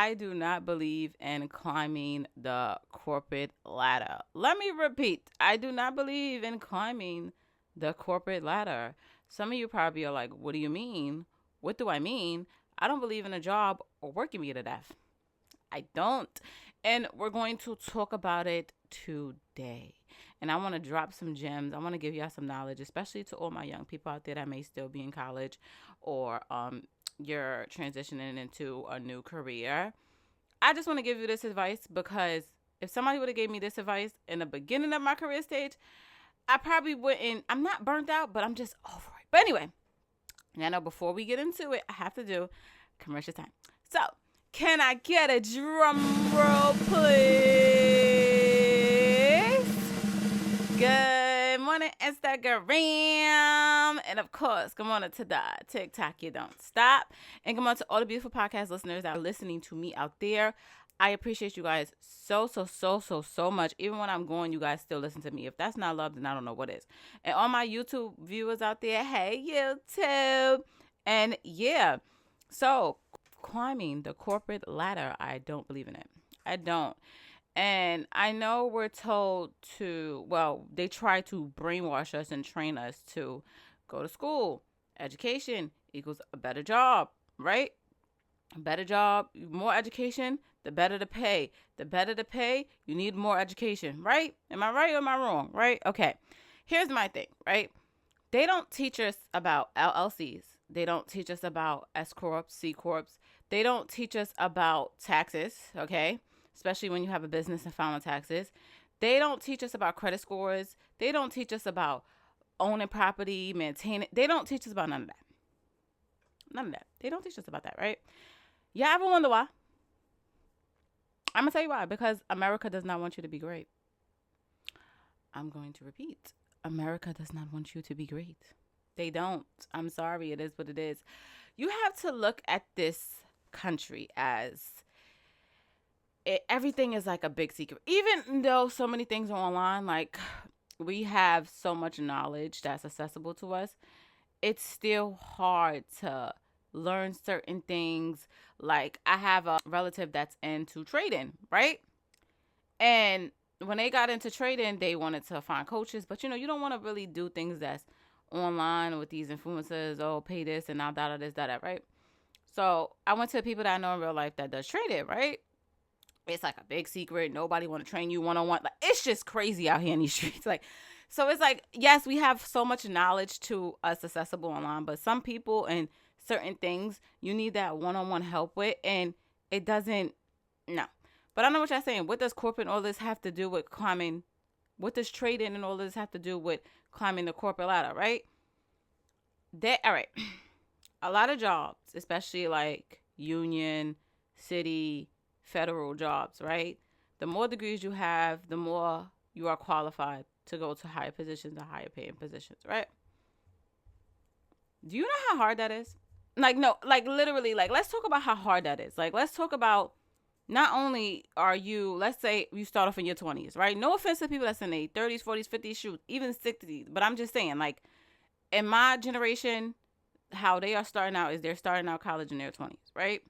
I do not believe in climbing the corporate ladder. Let me repeat. I do not believe in climbing the corporate ladder. Some of you probably are like, what do you mean? What do I mean? I don't believe in a job or working me to death. I don't. And we're going to talk about it today. And I want to drop some gems. I want to give y'all some knowledge, especially to all my young people out there that may still be in college or you're transitioning into a new career. I just want to give you this advice because if somebody would have gave me this advice in the beginning of my career stage, I probably wouldn't. I'm not burnt out, but I'm just over it. But anyway, I know before we get into it, I have to do commercial time. So, can I get a drum roll, please? Good morning, Instagram. And of course, good morning to the TikTok, you don't stop. And good morning to all the beautiful podcast listeners that are listening to me out there. I appreciate you guys so much. Even when I'm going, you guys still listen to me. If that's not love, then I don't know what is. And all my YouTube viewers out there, hey, YouTube. And yeah, so climbing the corporate ladder, I don't believe in it. I don't. And I know we're told to, well, they try to brainwash us and train us to go to school. Education equals a better job, right? A better job, more education, the better the pay. The better the pay, you need more education, right? Am I right or am I wrong, right? Okay. Here's my thing, right? They don't teach us about LLCs. They don't teach us about S Corps, C Corps. They don't teach us about taxes, okay? Especially when you have a business and filing taxes. They don't teach us about credit scores. They don't teach us about owning property, maintaining. They don't teach us about none of that. None of that. They don't teach us about that, right? You ever wonder why? I'm going to tell you why. Because America does not want you to be great. I'm going to repeat. America does not want you to be great. They don't. I'm sorry. It is what it is. You have to look at this country as everything is like a big secret. Even though so many things are online, like we have so much knowledge that's accessible to us, it's still hard to learn certain things. Like I have a relative that's into trading, right? And when they got into trading, they wanted to find coaches, but you don't want to really do things that's online with these influencers. Oh, pay this and now this, that, right? So I went to the people that I know in real life that does trading, right? It's like a big secret. Nobody want to train you one-on-one. Like it's just crazy out here in these streets. Like, so it's like, yes, we have so much knowledge to us accessible online, but some people and certain things you need that one-on-one help with, and it doesn't. No. But I know what you're saying. What does corporate and all this have to do with climbing? What does trading and all this have to do with climbing the corporate ladder, right? All right. A lot of jobs, especially like union, city, federal jobs, right? The more degrees you have, the more you are qualified to go to higher positions or higher paying positions, right? Do you know how hard that is? Like, no, like literally, like, let's talk about how hard that is. Like, let's talk about not only are you, let's say you start off in your 20s, right? No offense to people that's in their 30s, 40s, 50s, shoot, even 60s. But I'm just saying, like, in my generation, how they are starting out is they're starting out college in their 20s, right?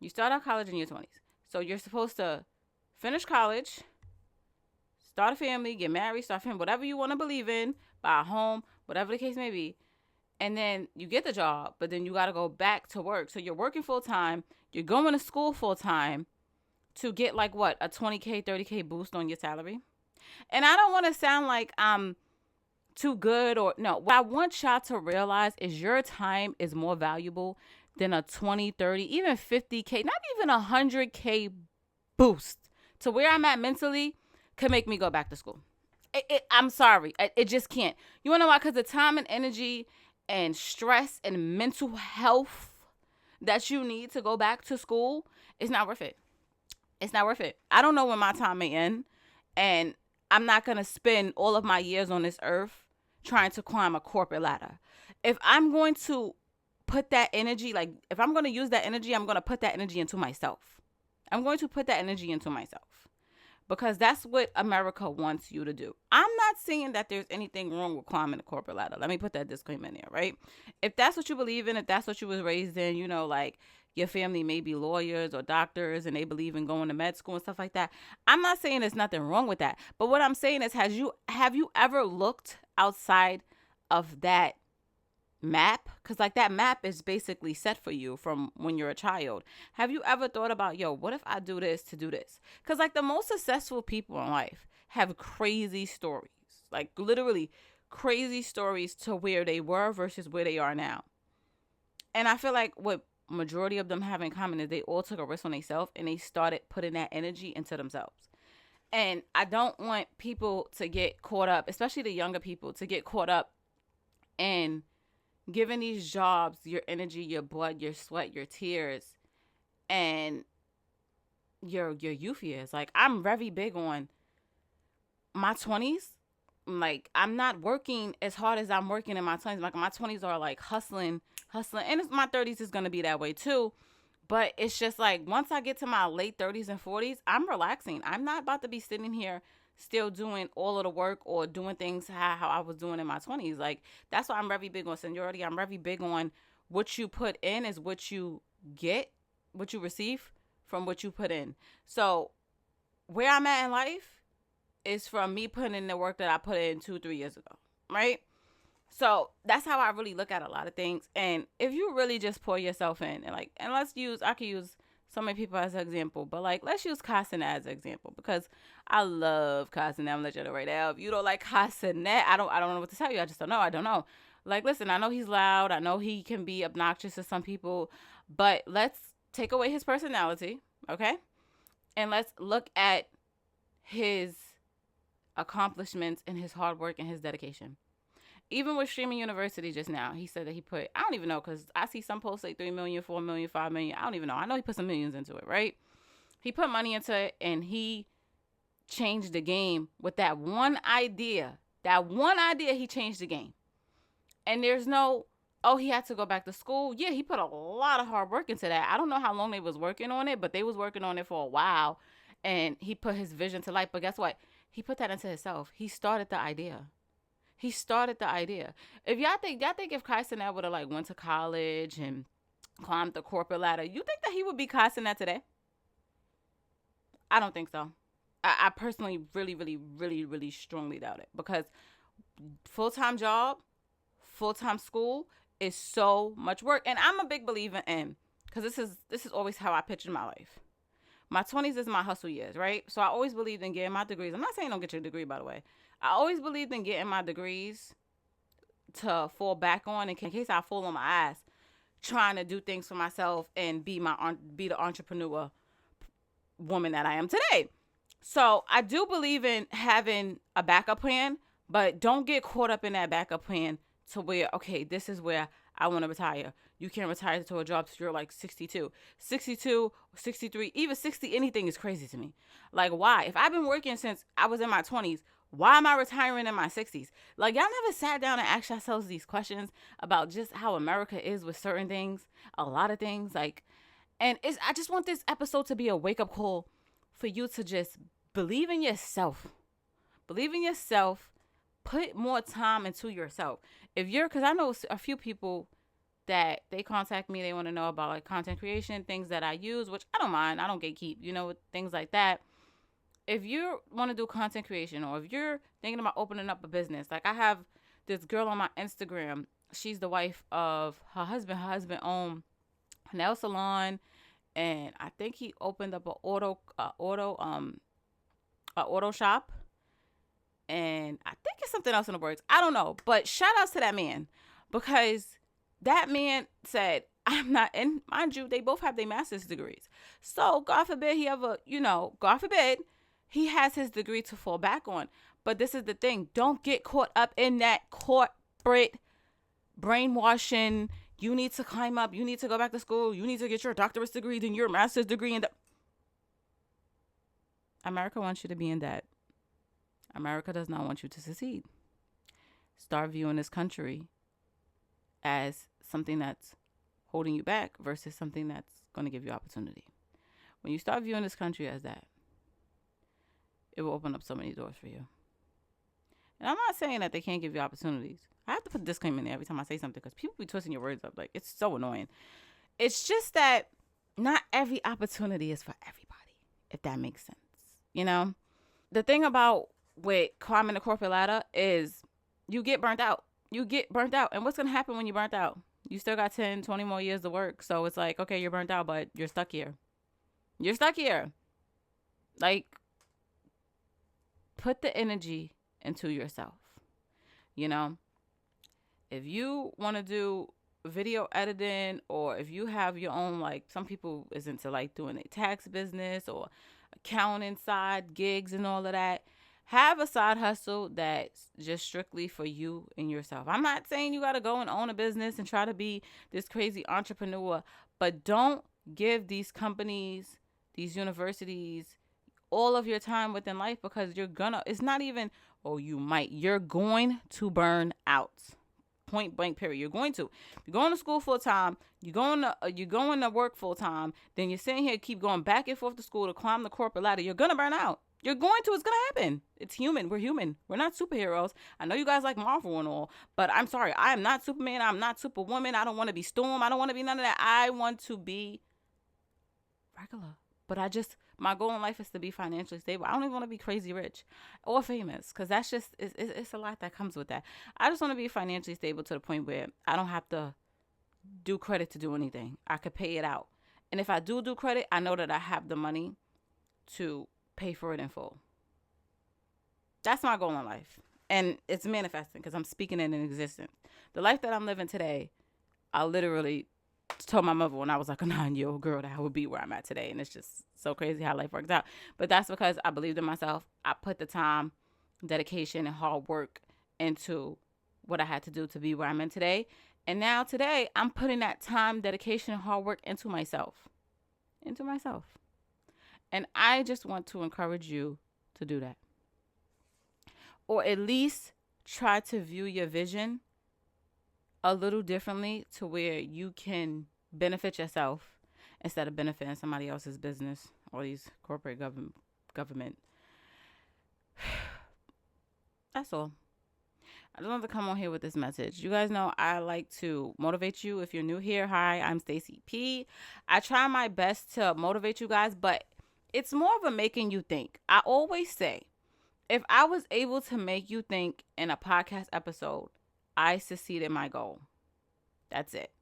You start out college in your 20s. So you're supposed to finish college, start a family, get married, start a family, whatever you want to believe in, buy a home, whatever the case may be. And then you get the job, but then you got to go back to work. So you're working full time. You're going to school full time to get like what? A 20K, 30K boost on your salary. And I don't want to sound like I'm too good or no. What I want y'all to realize is your time is more valuable than a 20, 30, even 50K, not even 100K boost to where I'm at mentally could make me go back to school. I'm sorry. It just can't. You want to know why? Because the time and energy and stress and mental health that you need to go back to school is not worth it. It's not worth it. I don't know when my time may end, and I'm not going to spend all of my years on this earth trying to climb a corporate ladder. If I'm going to put that energy, like if I'm going to use that energy, I'm going to put that energy into myself. I'm going to put that energy into myself. Because that's what America wants you to do. I'm not saying that there's anything wrong with climbing the corporate ladder. Let me put that disclaimer in there, right? If that's what you believe in, if that's what you was raised in, like, your family may be lawyers or doctors and they believe in going to med school and stuff like that. I'm not saying there's nothing wrong with that. But what I'm saying is, have you ever looked outside of that map? Because like that map is basically set for you from when you're a child. Have you ever thought about, yo, what if I do this to do this? Because like the most successful people in life have crazy stories, like literally crazy stories to where they were versus where they are now. And I feel like what majority of them have in common is they all took a risk on themselves and they started putting that energy into themselves. And I don't want people to get caught up, especially the younger people, to get caught up in giving these jobs your energy, your blood, your sweat, your tears, and your youth years. Like, I'm very big on my 20s. Like, I'm not working as hard as I'm working in my 20s. Like, my 20s are like hustling. And my 30s is going to be that way too. But it's just like, once I get to my late 30s and 40s, I'm relaxing. I'm not about to be sitting here still doing all of the work or doing things how I was doing in my 20s. Like, that's why I'm very big on seniority. I'm very big on what you put in is what you get, what you receive from what you put in. So where I'm at in life is from me putting in the work that I put in 2-3 years ago, right? So that's how I really look at a lot of things. And if you really just pour yourself in, and like, and I could use so many people as an example, but like, let's use Castanet as an example, because I love Castanet. I'm gonna let you know right now. If you don't like Castanet, I don't know what to tell you. I just don't know. I don't know. Like, listen, I know he's loud. I know he can be obnoxious to some people, but let's take away his personality, okay? And let's look at his accomplishments and his hard work and his dedication. Even with Streaming University just now, he said that he put, I don't even know, because I see some posts say 3 million, 4 million, 5 million. I don't even know. I know he put some millions into it, right? He put money into it, and he changed the game with that one idea. That one idea, he changed the game. And there's no, oh, he had to go back to school. Yeah, he put a lot of hard work into that. I don't know how long they was working on it, but they was working on it for a while. And he put his vision to life. But guess what? He put that into himself. He started the idea. If y'all think if Castanet would have like went to college and climbed the corporate ladder, you think that he would be Castanet today? I don't think so. I personally really, really, really, really strongly doubt it, because full-time job, full-time school is so much work. And I'm a big believer in, because this is always how I picture my life. My 20s is my hustle years, right? So I always believed in getting my degrees. I'm not saying don't get your degree, by the way. I always believed in getting my degrees to fall back on in case I fall on my ass trying to do things for myself and be the entrepreneur woman that I am today. So I do believe in having a backup plan, but don't get caught up in that backup plan to where, okay, this is where I want to retire. You can't retire to a job till you're like 62, 63, even 60, anything is crazy to me. Like, why? If I've been working since I was in my 20s, why am I retiring in my 60s? Like, y'all never sat down and asked yourselves these questions about just how America is with certain things, a lot of things. Like, and I just want this episode to be a wake-up call for you to just believe in yourself. Believe in yourself. Put more time into yourself. Because I know a few people that they contact me, they want to know about like content creation, things that I use, which I don't mind. I don't gatekeep, things like that. If you want to do content creation, or if you're thinking about opening up a business, like I have this girl on my Instagram. She's the wife of her husband. Her husband owned a nail salon, and I think he opened up an auto shop. And I think it's something else in the works. I don't know. But shout out to that man, because that man said, I'm not, and mind you, they both have their master's degrees. So God forbid God forbid he has his degree to fall back on. But this is the thing. Don't get caught up in that corporate brainwashing. You need to climb up. You need to go back to school. You need to get your doctorate degree, then your master's degree. America wants you to be in debt. America does not want you to succeed. Start viewing this country as something that's holding you back versus something that's going to give you opportunity. When you start viewing this country as that, it will open up so many doors for you. And I'm not saying that they can't give you opportunities. I have to put a disclaimer in there every time I say something, because people be twisting your words up. Like, it's so annoying. It's just that not every opportunity is for everybody, if that makes sense. You know, the thing about with climbing the corporate ladder is you get burnt out. You get burnt out. And what's going to happen when you're burnt out? You still got 10, 20 more years to work. So it's like, okay, you're burnt out, but you're stuck here. You're stuck here. Like, put the energy into yourself. You know, if you want to do video editing, or if you have your own, like some people is into like doing a tax business or accounting side gigs and all of that, have a side hustle that's just strictly for you and yourself. I'm not saying you got to go and own a business and try to be this crazy entrepreneur, but don't give these companies, these universities, all of your time within life, because it's not even, you're going to burn out. Point blank period. You're going to. You're going to school full time. You're going to work full time. Then you're sitting here, keep going back and forth to school to climb the corporate ladder. You're gonna burn out. You're going to. It's gonna happen. It's human. We're human. We're not superheroes. I know you guys like Marvel and all, but I'm sorry. I am not Superman. I'm not Superwoman. I don't want to be Storm. I don't want to be none of that. I want to be regular. But my goal in life is to be financially stable. I don't even want to be crazy rich or famous, because that's just, it's a lot that comes with that. I just want to be financially stable to the point where I don't have to do credit to do anything. I could pay it out. And if I do credit, I know that I have the money to pay for it in full. That's my goal in life. And it's manifesting because I'm speaking it in existence. The life that I'm living today, I literally told my mother when I was like a 9-year-old girl that I would be where I'm at today. And it's just so crazy how life works out. But that's because I believed in myself. I put the time, dedication, and hard work into what I had to do to be where I'm in today. And now today, I'm putting that time, dedication, and hard work into myself. And I just want to encourage you to do that. Or at least try to view your vision a little differently to where you can benefit yourself instead of benefiting somebody else's business or these corporate government. That's all. I just wanted to come on here with this message. You guys know I like to motivate you. If you're new here, hi, I'm Stacey P. I try my best to motivate you guys, but it's more of a making you think. I always say, if I was able to make you think in a podcast episode, I succeeded my goal. That's it.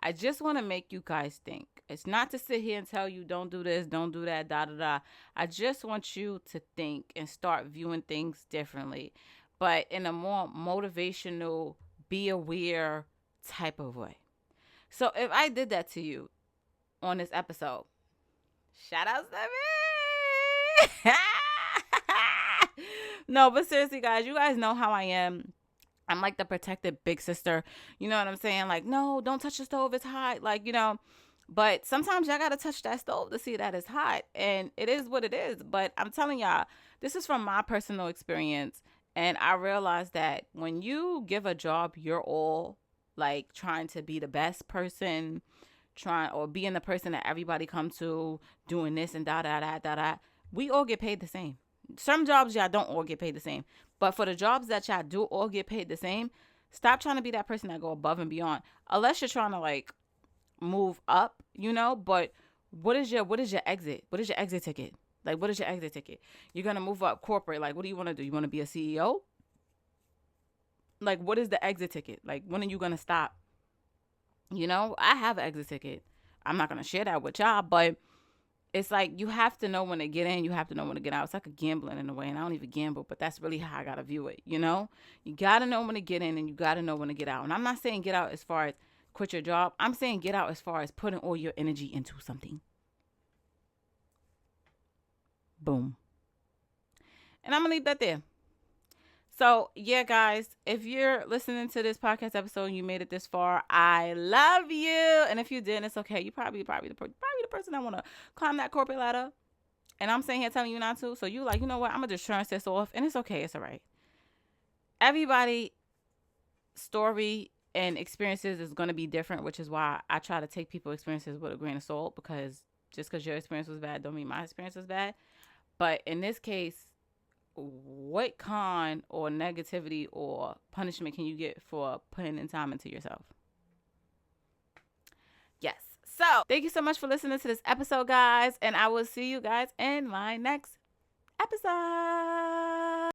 I just want to make you guys think. It's not to sit here and tell you don't do this, don't do that, da. I just want you to think and start viewing things differently, but in a more motivational, be aware type of way. So if I did that to you on this episode, shout out to me. No, but seriously, guys, you guys know how I am. I'm like the protected big sister. You know what I'm saying? Like, no, don't touch the stove. It's hot. Like, but sometimes y'all got to touch that stove to see that it's hot. And it is what it is. But I'm telling y'all, this is from my personal experience. And I realized that when you give a job your all, like trying to be the best person, or being the person that everybody comes to, doing this and da, we all get paid the same. Some jobs y'all don't all get paid the same. But for the jobs that y'all do all get paid the same, stop trying to be that person that go above and beyond. Unless you're trying to like move up, but what is your exit? What is your exit ticket? Like, what is your exit ticket? You're going to move up corporate. Like, what do you want to do? You want to be a CEO? Like, what is the exit ticket? Like, when are you going to stop? I have an exit ticket. I'm not going to share that with y'all, but it's like you have to know when to get in. You have to know when to get out. It's like a gambling in a way, and I don't even gamble, but that's really how I got to view it, You got to know when to get in, and you got to know when to get out. And I'm not saying get out as far as quit your job. I'm saying get out as far as putting all your energy into something. Boom. And I'm going to leave that there. So, yeah, guys, if you're listening to this podcast episode and you made it this far, I love you. And if you didn't, it's okay. You probably the person that want to climb that corporate ladder. And I'm sitting here telling you not to. So you like, you know what? I'm going to just turn this off. And it's okay. It's all right. Everybody's story and experiences is going to be different, which is why I try to take people's experiences with a grain of salt, because just because your experience was bad don't mean my experience was bad. But in this case, what con or negativity or punishment can you get for putting in time into yourself? Yes. So thank you so much for listening to this episode, guys. And I will see you guys in my next episode.